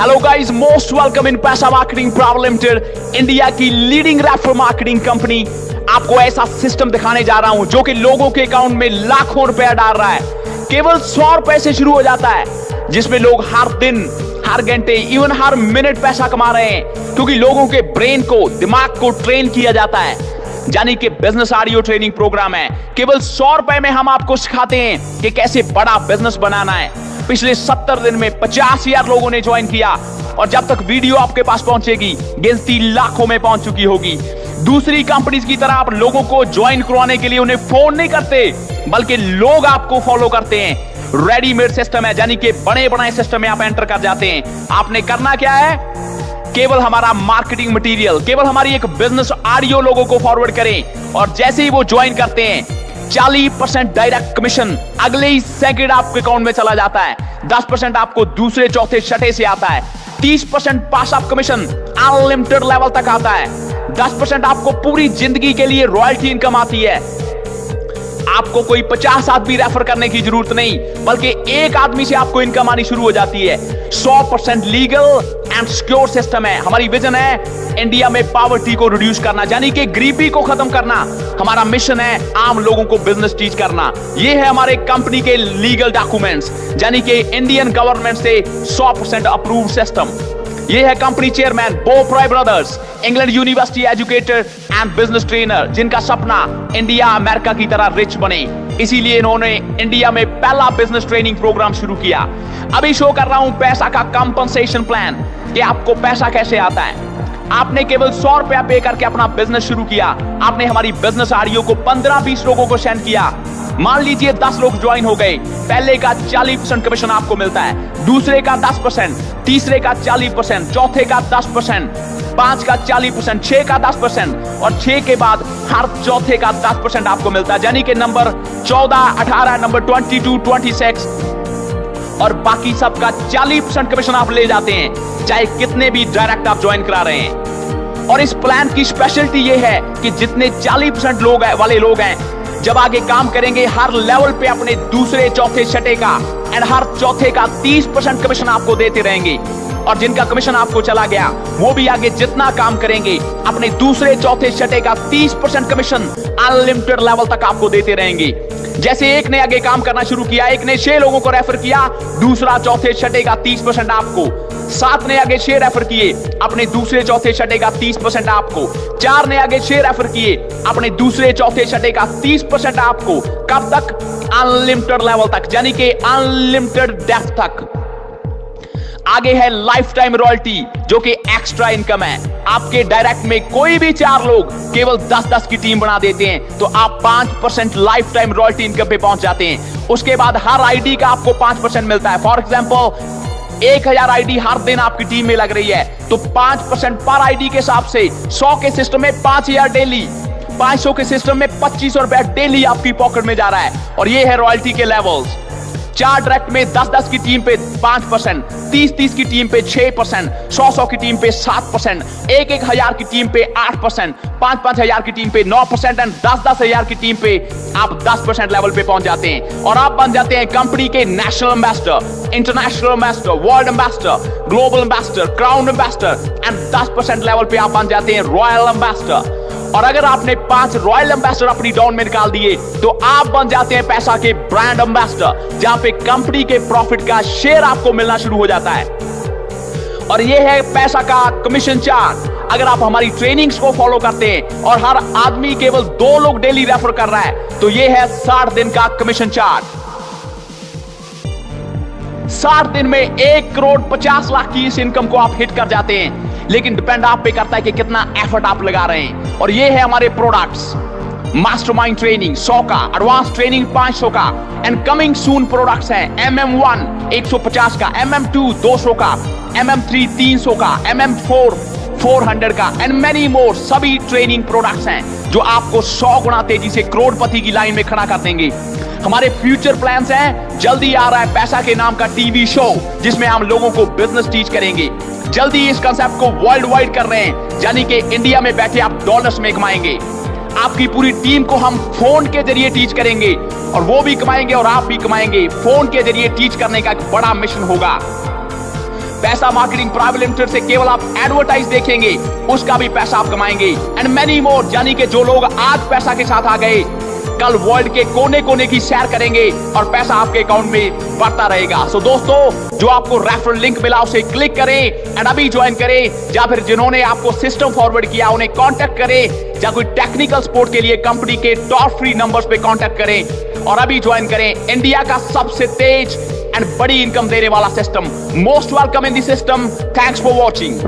Hello guys, most welcome in पैसा marketing private limited, India की leading referral marketing company. आपको ऐसा system दिखाने जा रहा हूं जो कि लोगों के अकाउंट में लाखों रुपया डाल रहा है। केवल 100 रुपए से शुरू हो जाता है, जिसमें लोग हर दिन, हर घंटे, इवन हर मिनट पैसा कमा रहे हैं, क्योंकि लोगों के ब्रेन को, दिमाग को ट्रेन किया जाता है। यानी कि बिजनेस ऑडियो ट्रेनिंग प्रोग्राम है। केवल 100 रुपए में हम आपको सिखाते हैं कि कैसे बड़ा बिजनेस बनाना है। पिछले 70 दिन में 50,000 लोगों ने ज्वाइन किया, और जब तक वीडियो आपके पास पहुंचेगी गिनती लाखों में पहुंच चुकी होगी। दूसरी कंपनीज की तरह आप लोगों को ज्वाइन करवाने के लिए उन्हें फोन नहीं करते, बल्कि लोग आपको फॉलो करते हैं। रेडीमेड सिस्टम है, यानी कि बड़े बड़े सिस्टम में आप एंटर कर जाते हैं। आपने करना क्या है? केवल हमारा मार्केटिंग मटेरियल, केवल हमारी एक बिजनेस ऑडियो लोगों को फॉरवर्ड करें, और जैसे ही वो ज्वाइन करते हैं 40% डायरेक्ट कमीशन अगले ही सेकंड आपके अकाउंट में चला जाता है। 10% आपको दूसरे, चौथे, छठे से आता है। 30% पास ऑफ कमीशन अनलिमिटेड लेवल तक आता है। 10% आपको पूरी जिंदगी के लिए रॉयल्टी इनकम आती है। आपको कोई 50 आदमी रेफर करने की जरूरत नहीं, बल्कि एक आदमी से आपको इनकम आनी शुरू हो जाती है। 100% लीगल एंड सिक्योर सिस्टम है। हमारी विजन है इंडिया में पॉवर्टी को रिड्यूस करना, यानी कि गरीबी को खत्म करना। हमारा मिशन है आम लोगों को बिजनेस टीच करना। ये है हमारे कंपनी के लीगल डॉक्यूमेंट्स, यानी कि इंडियन गवर्नमेंट से 100% अप्रूव्ड सिस्टम। ये है कंपनी चेयरमैन बो fry brothers, England university educated and business trainer, जिनका सपना इंडिया अमेरिका की तरह रिच बने। इसीलिए इन्होंने इंडिया में पहला बिजनेस ट्रेनिंग प्रोग्राम शुरू किया। अभी शो कर रहा हूं पैसा का कंपनसेशन प्लान, कि आपको पैसा कैसे आता है। आपने केवल 100 रुपया पे करके अपना बिजनेस शुरू किया। आपने हमारी बिजनेस ऑडियो को 15-20 लोगों को सेंड किया। मान लीजिए 10 लोग ज्वाइन हो गए। पहले का 40% कमीशन आपको मिलता है, दूसरे का 10%, तीसरे का 40%, चौथे का 10%, 5 का 40%, 6 का 10%, और 6 के बाद हर चौथे का 10% आपको मिलता है। यानी कि नंबर 14, 18, नंबर 22, 26, और बाकी सबका 40% कमीशन आप ले जाते हैं, चाहे कितने भी डायरेक्ट आप ज्वाइन करा रहे हैं। और इस प्लान की स्पेशलिटी ये है कि जितने 40% लोग वाले लोग हैं, जब आगे काम करेंगे हर लेवल पे अपने दूसरे, चौथे, छठे का एंड हर चौथे का 30% कमीशन आपको देते रहेंगे। और जिनका कमीशन आपको चला गया वो भी आगे जितना काम करेंगे अपने दूसरे, चौथे, छठे का 30% कमीशन अनलिमिटेड लेवल तक आपको देते रहेंगे। जैसे एक ने आगे काम करना शुरू किया, एक ने 6 लोगों को रेफर किया, दूसरा, चौथे, छठे का 30% आपको। 7 ने आगे 6 रेफर किए, अपने दूसरे, चौथे, छठे का 30% आपको। 4 ने आगे 6 रेफर किए, अपने दूसरे, चौथे, छठे का 30% आपको। कब तक? अनलिमिटेड लेवल तक, यानी कि अनलिमिटेड डेप्थ तक। आगे है लाइफ टाइम रॉयल्टी, जो कि एक्स्ट्रा इनकम है। आपके डायरेक्ट में कोई भी 4 लोग केवल 10-10 की टीम बना देते हैं, तो आप 5% लाइफ टाइम रॉयल्टी इनकम पे पहुंच जाते हैं। उसके बाद हर आईडी का आपको 5% मिलता है। फॉर एग्जाम्पल 1000 आईडी हर दिन आपकी टीम में लग रही है, तो 5% पर आईडी के हिसाब से 100 के सिस्टम में 5000 डेली, 500 के सिस्टम में 2500 रुपया डेली आपकी पॉकेट में जा रहा है। और ये है रॉयल्टी के लेवल्स। 4 डायरेक्ट में 10-10 की टीम पे 5%, 30-30 की टीम पे 6%, 100-100 की टीम पे 7%, 1-1 की टीम पे 8%, 5-5 हजार की टीम पे 9%, एंड 10-10 हजार की टीम पे आप 10% लेवल पे पहुंच जाते हैं। और आप बन जाते हैं कंपनी के national ambassador, international ambassador, world ambassador, global ambassador, crown ambassador, and 10% level पे आप बन जाते हैं रॉयल एम्बेसडर। और अगर आपने 5 रॉयल एम्बेसडर अपनी डाउन में निकाल दिए, तो आप बन जाते हैं पैसा के ब्रांड एम्बेसडर, जहां पे कंपनी के प्रॉफिट का शेयर आपको मिलना शुरू हो जाता है। और यह है पैसा का कमीशन चार्ट। अगर आप हमारी ट्रेनिंग्स को फॉलो करते हैं और हर आदमी केवल 2 लोग डेली रेफर कर रहा है, तो यह है 60 दिन का कमीशन चार्ट। 60 दिन में 1 करोड़ 50 लाख की इस इनकम को आप हिट कर जाते हैं। लेकिन डिपेंड आप पे करता है कि कितना एफर्ट आप लगा रहे हैं। और ये है हमारे प्रोडक्ट्स। मास्टरमाइंड ट्रेनिंग 100 का, एडवांस ट्रेनिंग 500 का, एंड कमिंग सून प्रोडक्ट्स हैं MM1 150 का, MM2 200 का, MM3 300 का, MM4 400 का, एंड मेनी मोर। सभी ट्रेनिंग प्रोडक्ट्स हैं जो आपको 100 गुना तेजी से करोड़पति की लाइन में खड़ा कर देंगे। हमारे फ्यूचर प्लान्स हैं, जल्दी आ रहा है पैसा के नाम का टीवी शो, जिसमें हम लोगों को बिजनेस टीच करेंगे। जल्दी इस कंसेप्ट को वर्ल्ड वाइड कर रहे हैं, यानी कि इंडिया में बैठे आप डॉलर्स में कमाएंगे। आपकी पूरी टीम को हम फोन के जरिए टीच करेंगे, और वो भी कमाएंगे और आप भी कमाएंगे। फोन के जरिए टीच करने का एक बड़ा मिशन होगा। पैसा मार्केटिंग प्राइवेट लिमिटेड से केवल आप एडवर्टाइज देखेंगे, उसका भी पैसा आप कमाएंगे। एंड मेनी मोर, यानी कि जो लोग आज पैसा के साथ आ गए, कल वर्ल्ड के कोने कोने की शेयर करेंगे और पैसा आपके अकाउंट में बढ़ता रहेगा। सो दोस्तों, जो आपको रेफरल लिंक मिला उसे क्लिक करें एंड अभी ज्वाइन करें, या फिर जिन्होंने आपको सिस्टम फॉरवर्ड किया उन्हें कांटेक्ट करें, या कोई टेक्निकल सपोर्ट के लिए कंपनी के टोल फ्री नंबर्स पे कांटेक्ट करें और अभी ज्वाइन करें इंडिया का सबसे तेज एंड बड़ी इनकम देने वाला system. Most welcome in the system. Thanks for watching.